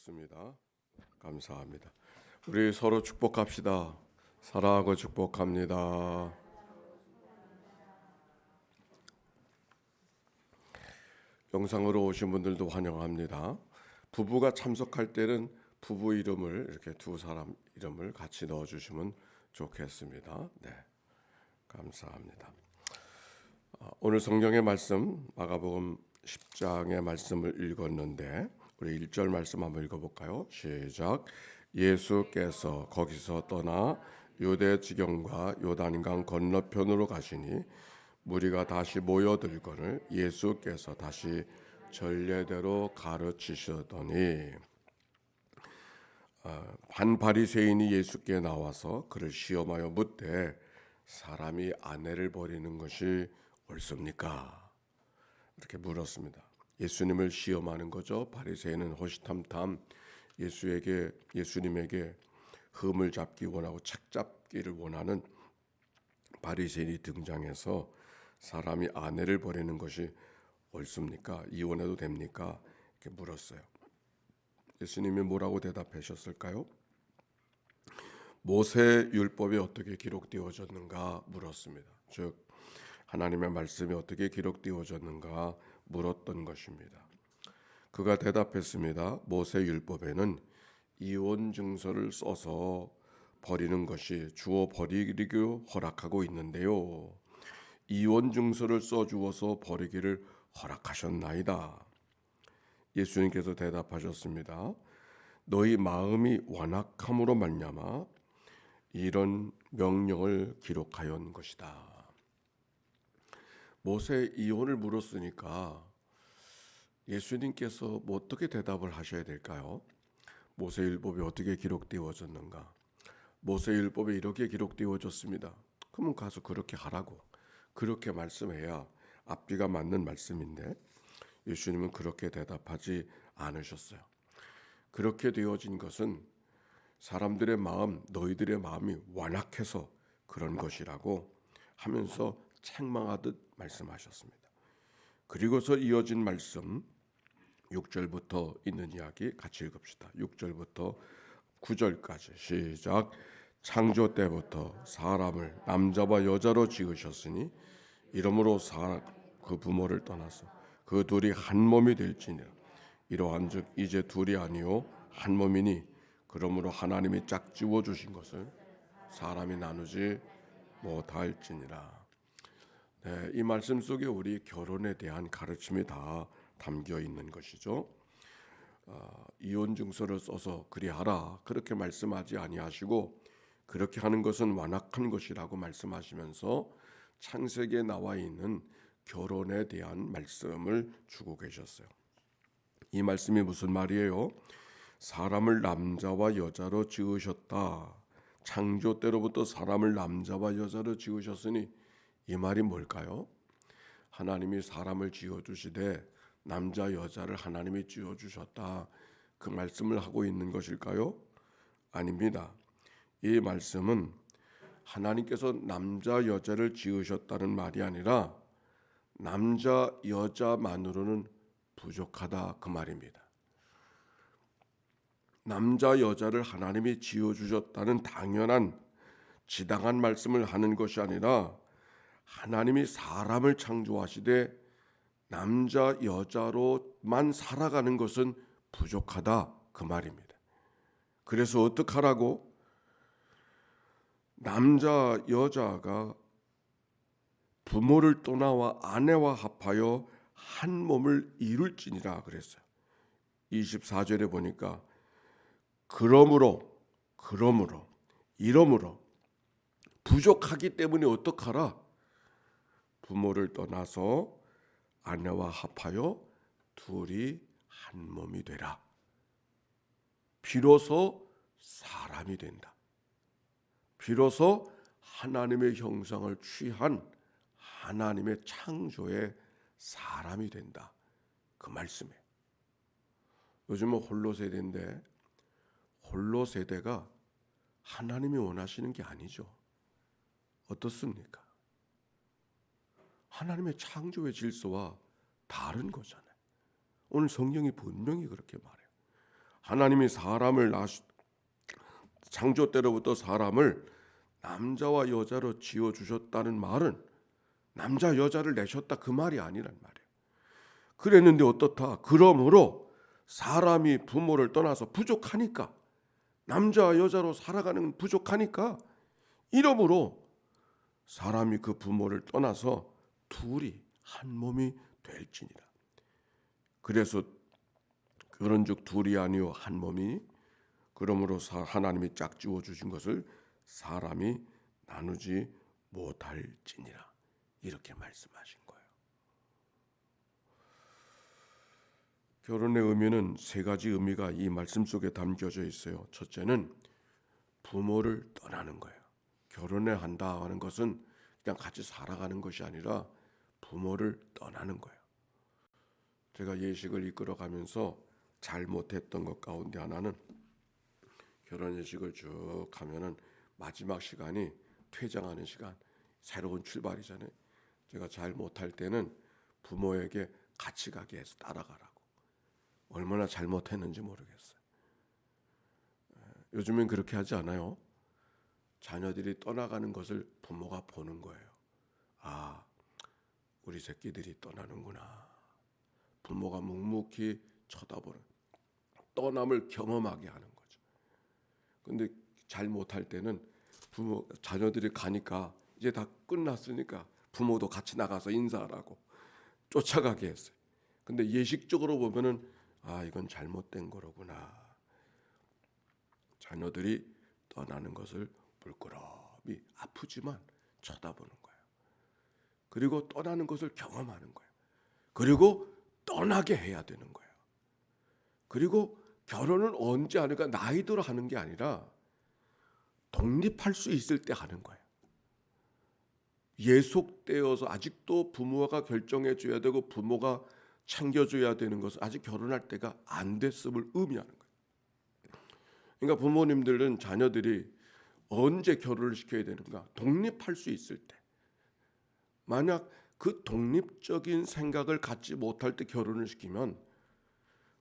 좋습니다. 감사합니다. 우리 서로 축복합시다. 사랑하고 축복합니다. 영상으로 오신 분들도 환영합니다. 부부가 참석할 때는 부부 이름을 이렇게 두 사람 이름을 같이 넣어주시면 좋겠습니다. 네, 감사합니다. 오늘 성경의 말씀 마가복음 10장의 말씀을 읽었는데 우리 1절 말씀 한번 읽어볼까요? 시작. 예수께서 거기서 떠나 유대 지경과 요단강 건너편으로 가시니 무리가 다시 모여들거늘 예수께서 다시 전례대로 가르치시더니 한 바리새인이 예수께 나와서 그를 시험하여 묻되 사람이 아내를 버리는 것이 옳습니까? 이렇게 물었습니다. 예수님을 시험하는 거죠. 바리새인은 호시탐탐 예수님에게 흠을 잡기 원하고 책 잡기를 원하는 바리새인이 등장해서 사람이 아내를 버리는 것이 옳습니까? 이혼해도 됩니까? 이렇게 물었어요. 예수님이 뭐라고 대답하셨을까요? 모세 율법에 어떻게 기록되어졌는가 물었습니다. 즉 하나님의 말씀이 어떻게 기록되어졌는가 물었던 것입니다. 그가 대답했습니다. 모세 율법에는 이혼 증서를 써서 버리는 것이 주어 버리기를 허락하고 있는데요. 이혼 증서를 써 주어서 버리기를 허락하셨나이다. 예수님께서 대답하셨습니다. 너희 마음이 완악함으로 말미암아 이런 명령을 기록하였는 것이다. 모세 이혼을 물었으니까 예수님께서 뭐 어떻게 대답을 하셔야 될까요? 모세율법이 어떻게 기록되어졌는가? 모세율법에 이렇게 기록되어졌습니다. 그러면 가서 그렇게 하라고 그렇게 말씀해야 앞뒤가 맞는 말씀인데 예수님은 그렇게 대답하지 않으셨어요. 그렇게 되어진 것은 사람들의 마음, 너희들의 마음이 완악해서 그런 것이라고 하면서 책망하듯 말씀하셨습니다. 그리고서 이어진 말씀 6절부터 있는 이야기 같이 읽읍시다. 6절부터 9절까지 시작. 창조 때부터 사람을 남자와 여자로 지으셨으니 이러므로 그 부모를 떠나서 그 둘이 한 몸이 될지니라. 이러한즉 이제 둘이 아니요 한 몸이니 그러므로 하나님이 짝지어 주신 것을 사람이 나누지 못할지니라. 네, 이 말씀 속에 우리 결혼에 대한 가르침이 다 담겨 있는 것이죠. 이혼 증서를 써서 그리하라 그렇게 말씀하지 아니하시고 그렇게 하는 것은 완악한 것이라고 말씀하시면서 창세기에 나와 있는 결혼에 대한 말씀을 주고 계셨어요. 이 말씀이 무슨 말이에요? 사람을 남자와 여자로 지으셨다. 창조 때로부터 사람을 남자와 여자로 지으셨으니 이 말이 뭘까요? 하나님이 사람을 지어주시되 남자 여자를 하나님이 지어주셨다. 그 말씀을 하고 있는 것일까요? 아닙니다. 이 말씀은 하나님께서 남자 여자를 지으셨다는 말이 아니라 남자 여자만으로는 부족하다 그 말입니다. 남자 여자를 하나님이 지어주셨다는 당연한 지당한 말씀을 하는 것이 아니라 하나님이 사람을 창조하시되 남자 여자로만 살아가는 것은 부족하다 그 말입니다. 그래서 어떻게 하라고? 남자 여자가 부모를 떠나와 아내와 합하여 한 몸을 이룰지니라 그랬어요. 24절에 보니까 그러므로 이러므로 부족하기 때문에 어떡하라? 부모를 떠나서 아내와 합하여 둘이 한 몸이 되라. 비로소 사람이 된다. 비로소 하나님의 형상을 취한 하나님의 창조의 사람이 된다. 그 말씀이에요. 요즘은 홀로 세대인데 홀로 세대가 하나님이 원하시는 게 아니죠. 어떻습니까? 하나님의 창조의 질서와 다른 거잖아요. 오늘 성경이 분명히 그렇게 말해요. 하나님이 창조 때로부터 사람을 남자와 여자로 지어 주셨다는 말은 남자 여자를 내셨다 그 말이 아니란 말이에요. 그랬는데 어떻다? 그러므로 사람이 부모를 떠나서 부족하니까, 남자 여자로 살아가는 부족하니까, 이러므로 사람이 그 부모를 떠나서 둘이 한 몸이 될지니라. 그래서 그런즉 둘이 아니요 한 몸이, 그러므로 하나님이 짝지어 주신 것을 사람이 나누지 못할지니라. 이렇게 말씀하신 거예요. 결혼의 의미는 세 가지 의미가 이 말씀 속에 담겨져 있어요. 첫째는 부모를 떠나는 거예요. 결혼을 한다 하는 것은 그냥 같이 살아가는 것이 아니라 부모를 떠나는 거예요. 제가 예식을 이끌어가면서 잘못했던 것 가운데 하나는, 결혼 예식을 쭉 하면은 마지막 시간이 퇴장하는 시간, 새로운 출발이잖아요. 제가 잘 못할 때는 부모에게 같이 가게 해서 따라가라고. 얼마나 잘못했는지 모르겠어요. 요즘엔 그렇게 하지 않아요. 자녀들이 떠나가는 것을 부모가 보는 거예요. 아, 우리 새끼들이 떠나는구나. 부모가 묵묵히 쳐다보는, 떠남을 경험하게 하는 거죠. 근데 잘 못할 때는 자녀들이 가니까 이제 다 끝났으니까 부모도 같이 나가서 인사하라고 쫓아가게 했어요. 근데 예식적으로 보면은 이건 잘못된 거로구나. 자녀들이 떠나는 것을 물끄러미 아프지만 쳐다보는 거예요. 그리고 떠나는 것을 경험하는 거예요. 그리고 떠나게 해야 되는 거예요. 그리고 결혼은 언제 하는가, 나이 들어 하는 게 아니라 독립할 수 있을 때 하는 거예요. 예속되어서 아직도 부모가 결정해 줘야 되고 부모가 챙겨줘야 되는 것은 아직 결혼할 때가 안 됐음을 의미하는 거예요. 그러니까 부모님들은 자녀들이 언제 결혼을 시켜야 되는가, 독립할 수 있을 때. 만약 그 독립적인 생각을 갖지 못할 때 결혼을 시키면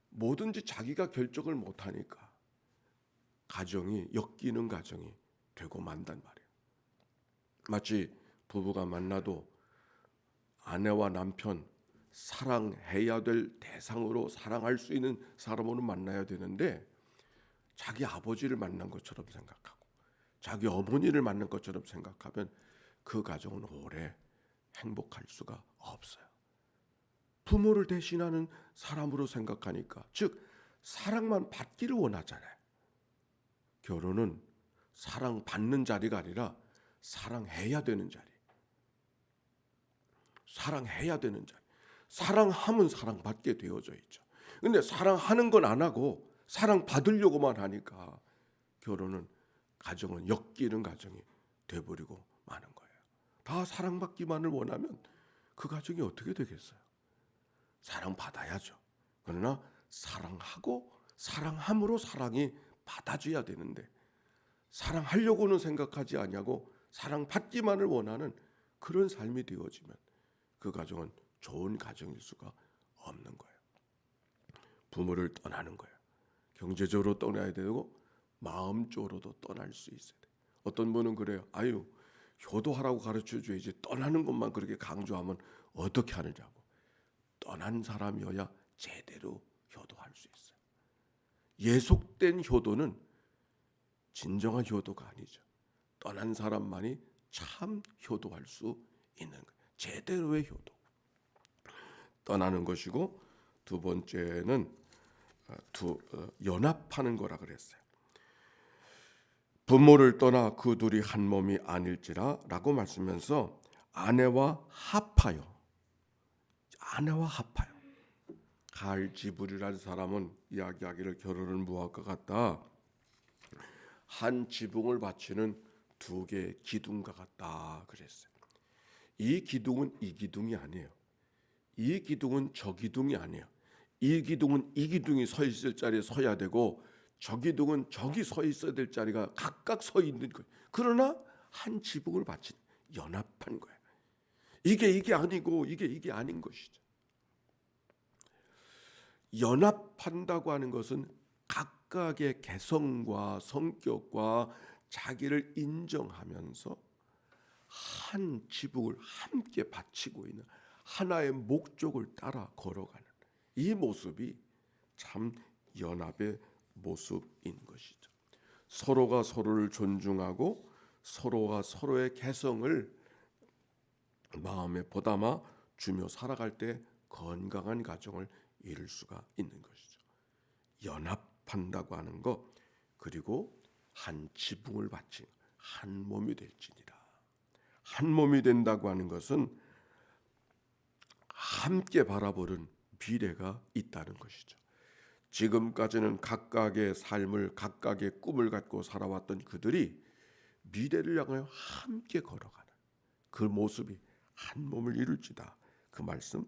뭐든지 자기가 결정을 못하니까 가정이, 엮이는 가정이 되고 만단 말이에요. 마치 부부가 만나도 아내와 남편, 사랑해야 될 대상으로 사랑할 수 있는 사람으로 만나야 되는데, 자기 아버지를 만난 것처럼 생각하고 자기 어머니를 만난 것처럼 생각하면 그 가정은 오래 행복할 수가 없어요. 부모를 대신하는 사람으로 생각하니까, 즉 사랑만 받기를 원하잖아요. 결혼은 사랑받는 자리가 아니라 사랑해야 되는 자리. 사랑해야 되는 자리. 사랑하면 사랑받게 되어져 있죠. 근데 사랑하는 건 안 하고 사랑받으려고만 하니까 결혼은, 가정은 엮이는 가정이 돼버리고 마는 거예요. 다 사랑받기만을 원하면 그 가정이 어떻게 되겠어요? 사랑받아야죠. 그러나 사랑하고 사랑함으로 사랑이 받아줘야 되는데, 사랑하려고는 생각하지 아니하고 사랑받기만을 원하는 그런 삶이 되어지면 그 가정은 좋은 가정일 수가 없는 거예요. 부모를 떠나는 거예요. 경제적으로 떠나야 되고 마음적으로도 떠날 수 있어야 돼요. 어떤 분은 그래요. 효도하라고 가르쳐줘야지 떠나는 것만 그렇게 강조하면 어떻게 하느냐고. 떠난 사람이어야 제대로 효도할 수 있어요. 예속된 효도는 진정한 효도가 아니죠. 떠난 사람만이 참 효도할 수 있는 거예요. 제대로의 효도. 떠나는 것이고, 두 번째는 연합하는 거라 그랬어요. 부모를 떠나 그 둘이 한 몸이 아닐지라 라고 말씀하면서 아내와 합하여. 갈지불이라는 사람은 이야기하기를 결혼은 무할 것 같다. 한 지붕을 받치는 두 개의 기둥과 같다 그랬어요. 이 기둥은 이 기둥이 아니에요. 이 기둥은 저 기둥이 아니에요. 이 기둥은 이 기둥이 서 있을 자리에 서야 되고, 저 기둥은 저기 서 있어야 될 자리가 각각 서 있는 거예요. 그러나 한 지붕을 받친, 연합한 거예요. 이게 아니고 이게 아닌 것이죠. 연합한다고 하는 것은 각각의 개성과 성격과 자기를 인정하면서 한 지붕을 함께 바치고 있는 하나의 목적을 따라 걸어가는 이 모습이 참 연합의 모습인 것이죠. 서로가 서로를 존중하고 서로가 서로의 개성을 마음에 보담아 주며 살아갈 때 건강한 가정을 이룰 수가 있는 것이죠. 연합한다고 하는 것, 그리고 한 지붕을 바친 한 몸이 될지니라. 한 몸이 된다고 하는 것은 함께 바라보는 미래가 있다는 것이죠. 지금까지는 각각의 삶을, 각각의 꿈을 갖고 살아왔던 그들이 미래를 향하여 함께 걸어가는 그 모습이 한 몸을 이룰지다. 그 말씀,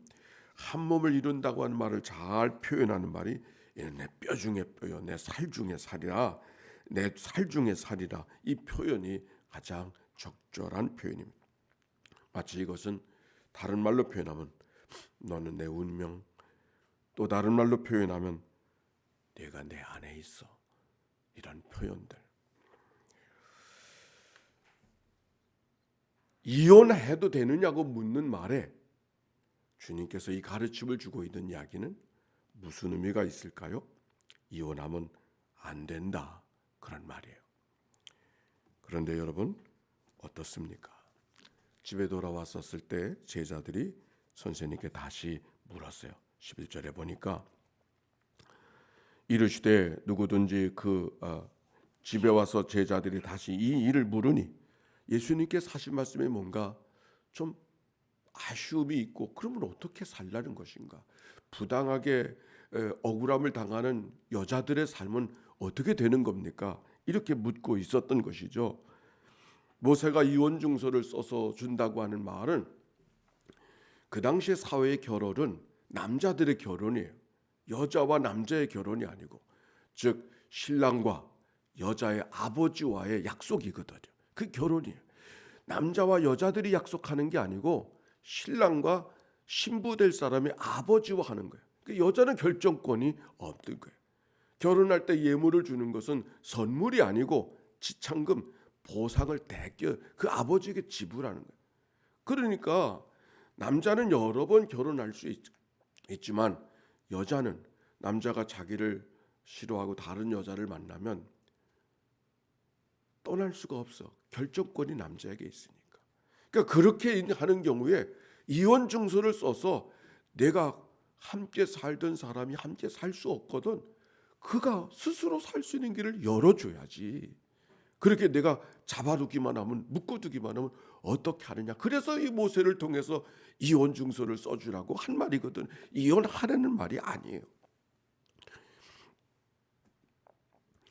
한 몸을 이룬다고 하는 말을 잘 표현하는 말이 내 뼈 중에 뼈요, 내 살 중에 살이라, 내 살 중에 살이라. 이 표현이 가장 적절한 표현입니다. 마치 이것은 다른 말로 표현하면 너는 내 운명, 또 다른 말로 표현하면 내가 내 안에 있어. 이런 표현들. 이혼해도 되느냐고 묻는 말에 주님께서 이 가르침을 주고 있는 이야기는 무슨 의미가 있을까요? 이혼하면 안 된다, 그런 말이에요. 그런데 여러분 어떻습니까? 집에 돌아왔었을 때 제자들이 선생님께 다시 물었어요. 11절에 보니까 이르시되 누구든지 집에 와서 제자들이 다시 이 일을 물으니 예수님께서 하신 말씀에 뭔가 좀 아쉬움이 있고, 그러면 어떻게 살라는 것인가? 부당하게 억울함을 당하는 여자들의 삶은 어떻게 되는 겁니까? 이렇게 묻고 있었던 것이죠. 모세가 이혼 증서를 써서 준다고 하는 말은 그 당시의 사회의 결혼은 남자들의 결혼이에요. 여자와 남자의 결혼이 아니고, 즉 신랑과 여자의 아버지와의 약속이거든요. 그 결혼이에요. 남자와 여자들이 약속하는 게 아니고 신랑과 신부 될 사람의 아버지와 하는 거예요. 그 여자는 결정권이 없는 거예요. 결혼할 때 예물을 주는 것은 선물이 아니고 지참금, 보상을 대껴 그 아버지에게 지불하는 거예요. 그러니까 남자는 여러 번 결혼할 수 있지만 여자는, 남자가 자기를 싫어하고 다른 여자를 만나면 떠날 수가 없어. 결정권이 남자에게 있으니까. 그러니까 그렇게 하는 경우에 이혼 증서를 써서 내가 함께 살던 사람이 함께 살 수 없거든, 그가 스스로 살 수 있는 길을 열어줘야지. 그렇게 내가 잡아두기만 하면, 묶어두기만 하면 어떻게 하느냐. 그래서 이 모세를 통해서 이혼 증서를 써주라고 한 말이거든. 이혼하라는 말이 아니에요.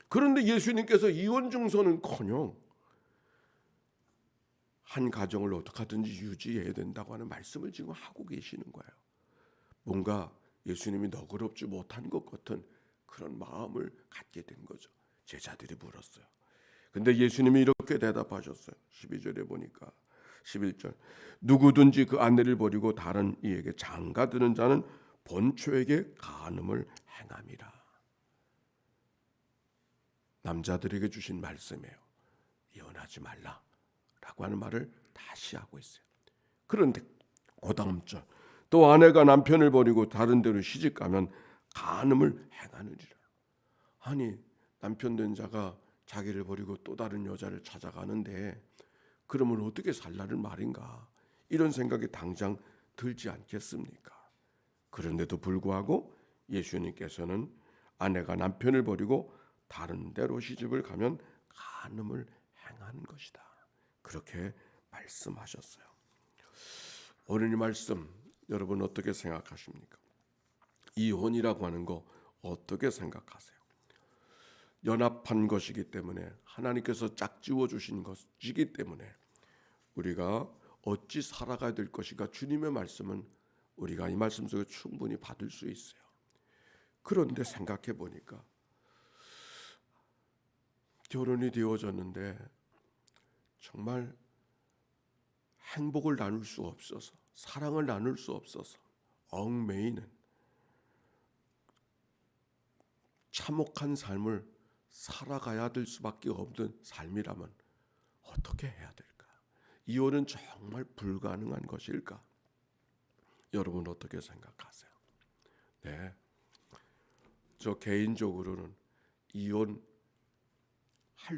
그런데 예수님께서 이혼 증서는커녕 한 가정을 어떻게 하든지 유지해야 된다고 하는 말씀을 지금 하고 계시는 거예요. 뭔가 예수님이 너그럽지 못한 것 같은 그런 마음을 갖게 된 거죠. 제자들이 물었어요. 근데 예수님이 이렇게 대답하셨어요. 12절에 보니까 11절, 누구든지 그 아내를 버리고 다른 이에게 장가드는 자는 본초에게 간음을 행함이라. 남자들에게 주신 말씀이에요. 이혼하지 말라라고 하는 말을 다시 하고 있어요. 그런데 그 다음 절, 또 아내가 남편을 버리고 다른 데로 시집가면 간음을 행하느니라. 아니, 남편 된 자가 자기를 버리고 또 다른 여자를 찾아가는데 그러면 어떻게 살라는 말인가? 이런 생각이 당장 들지 않겠습니까? 그런데도 불구하고 예수님께서는 아내가 남편을 버리고 다른 데로 시집을 가면 간음을 행하는 것이다, 그렇게 말씀하셨어요. 오늘 이 말씀 여러분 어떻게 생각하십니까? 이혼이라고 하는 거 어떻게 생각하세요? 연합한 것이기 때문에, 하나님께서 짝지워 주신 것이기 때문에 우리가 어찌 살아가야 될 것인가, 주님의 말씀은 우리가 이 말씀 속에 충분히 받을 수 있어요. 그런데 생각해 보니까 결혼이 되어졌는데 정말 행복을 나눌 수 없어서, 사랑을 나눌 수 없어서 얽매이는, 참혹한 삶을 살아가야 될 수밖에 없는 삶이라면 어떻게 해야 될까? 이혼은 정말 불가능한 것일까? 여러분 어떻게 생각하세요? 네, 저 개인적으로는 이혼할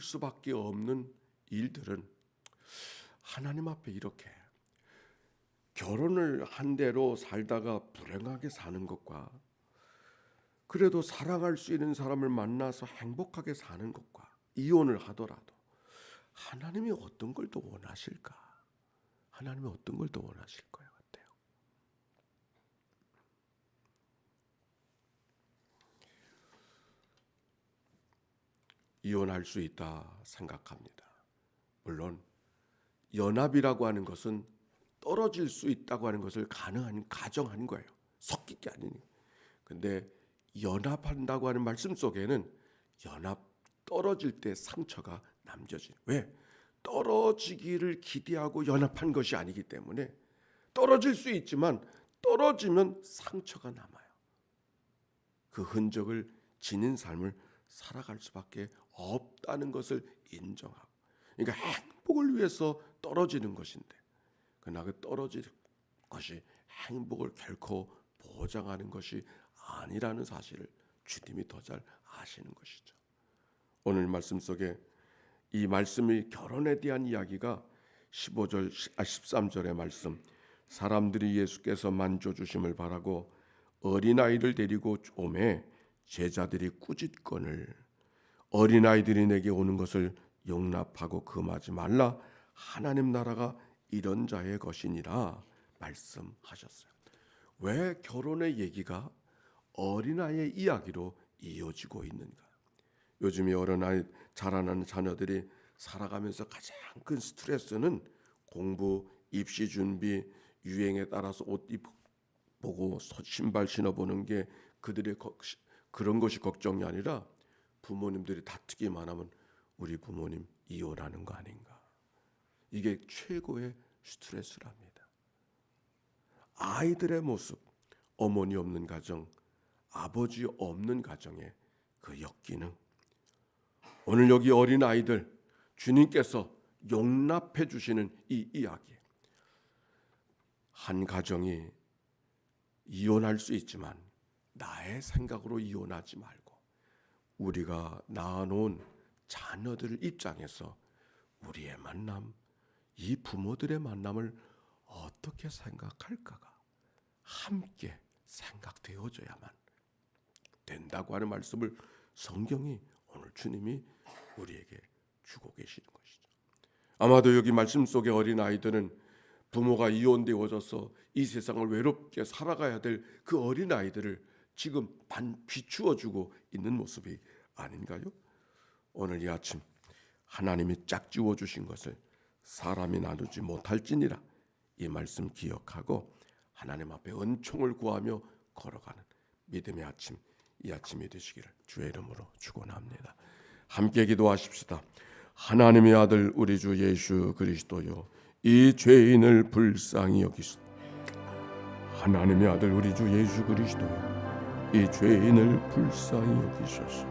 수밖에 없는 일들은 하나님 앞에 이렇게 결혼을 한 대로 살다가 불행하게 사는 것과 그래도 사랑할 수 있는 사람을 만나서 행복하게 사는 것과 이혼을 하더라도 하나님이 어떤 걸 더 원하실까? 하나님이 어떤 걸 더 원하실 것 같아요? 이혼할 수 있다 생각합니다. 물론 연합이라고 하는 것은 떨어질 수 있다고 하는 것을 가정한 거예요. 섞일 게 아니니. 근데 연합한다고 하는 말씀 속에는 떨어질 때 상처가 남겨진. 왜? 떨어지기를 기대하고 연합한 것이 아니기 때문에 떨어질 수 있지만 떨어지면 상처가 남아요. 그 흔적을 지닌 삶을 살아갈 수밖에 없다는 것을 인정하고, 그러니까 행복을 위해서 떨어지는 것인데 그러나 그 떨어질 것이 행복을 결코 보장하는 것이 아니라는 사실을 주님이 더 잘 아시는 것이죠. 오늘 말씀 속에 이 말씀이 결혼에 대한 이야기가 13절의 말씀, 사람들이 예수께서 만져주심을 바라고 어린아이를 데리고 오매 제자들이 꾸짖거늘 어린아이들이 내게 오는 것을 용납하고 금하지 말라, 하나님 나라가 이런 자의 것이니라 말씀하셨어요. 왜 결혼의 얘기가 어린아이의 이야기로 이어지고 있는가? 요즘에 어린아이 자라나는 자녀들이 살아가면서 가장 큰 스트레스는 공부, 입시 준비, 유행에 따라서 옷 입고 신발 신어보는 게 그들의 그런 것이 걱정이 아니라 부모님들이 다투기만 하면 우리 부모님 이혼하는 거 아닌가? 이게 최고의 스트레스랍니다. 아이들의 모습, 어머니 없는 가정, 아버지 없는 가정의 그 역기능. 오늘 여기 어린 아이들 주님께서 용납해 주시는 이 이야기. 한 가정이 이혼할 수 있지만 나의 생각으로 이혼하지 말고 우리가 낳아놓은 자녀들 입장에서 우리의 만남, 이 부모들의 만남을 어떻게 생각할까가 함께 생각되어져야만 된다고 하는 말씀을 성경이 오늘 주님이 우리에게 주고 계시는 것이죠. 아마도 여기 말씀 속의 어린 아이들은 부모가 이혼되어져서 이 세상을 외롭게 살아가야 될 그 어린 아이들을 지금 비추어주고 있는 모습이 아닌가요? 오늘 이 아침 하나님이 짝지워 주신 것을 사람이 나누지 못할지니라, 이 말씀 기억하고 하나님 앞에 은총을 구하며 걸어가는 믿음의 아침, 이 아침이 되시기를 주의 이름으로 축원합니다. 함께 기도하십시다. 하나님의 아들 우리 주 예수 그리스도요, 이 죄인을 불쌍히 여기소서. 하나님의 아들 우리 주 예수 그리스도요, 이 죄인을 불쌍히 여기소서.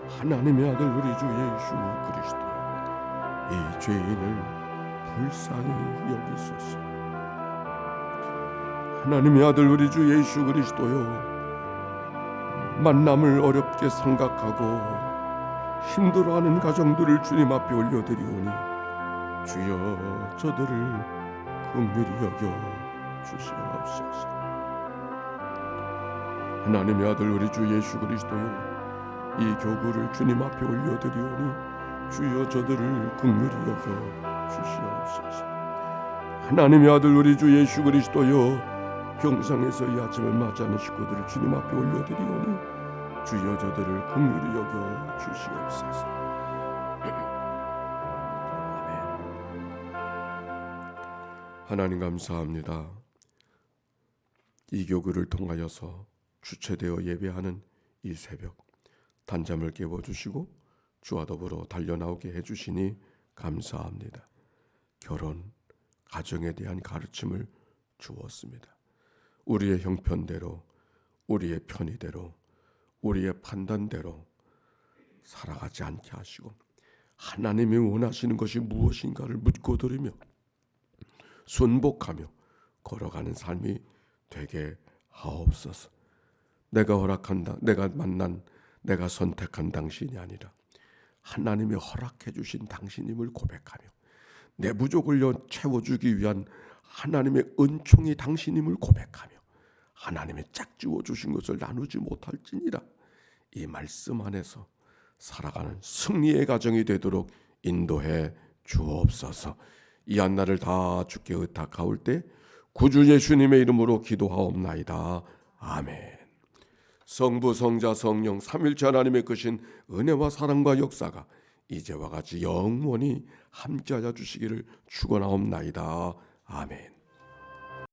하나님의 아들 우리 주 예수 그리스도요, 이 죄인을 불쌍히 여기소서. 하나님의 아들 우리 주 예수 그리스도요, 만남을 어렵게 생각하고 힘들어하는 가정들을 주님 앞에 올려드리오니 주여 저들을 긍휼히 여겨 주시옵소서. 하나님의 아들 우리 주 예수 그리스도요, 이 교구를 주님 앞에 올려드리오니 주여 저들을 긍휼히 여겨 주시옵소서. 하나님의 아들 우리 주 예수 그리스도요, 병상에서 이 아침을 맞이하는 식구들을 주님 앞에 올려드리오니 주여 저들을 긍휼히 여겨 주시옵소서. 아멘. 하나님 감사합니다. 이 교구를 통하여서 주체되어 예배하는 이 새벽 단잠을 깨워주시고 주와 더불어 달려나오게 해주시니 감사합니다. 결혼, 가정에 대한 가르침을 주었습니다. 우리의 형편대로, 우리의 편의대로, 우리의 판단대로 살아가지 않게 하시고 하나님이 원하시는 것이 무엇인가를 묻고 들으며 순복하며 걸어가는 삶이 되게 하옵소서. 내가 만난, 내가 선택한 당신이 아니라 하나님이 허락해 주신 당신임을 고백하며 내 부족을 채워주기 위한 하나님의 은총이 당신임을 고백하며 하나님의 짝지어 주신 것을 나누지 못할지니라. 이 말씀 안에서 살아가는 승리의 가정이 되도록 인도해 주옵소서. 이 한날을 다 주께 의탁하올 때 구주 예수님의 이름으로 기도하옵나이다. 아멘. 성부 성자 성령 삼일체 하나님의 크신 은혜와 사랑과 역사가 이제와 같이 영원히 함께하여 주시기를 축원하옵나이다. 아멘.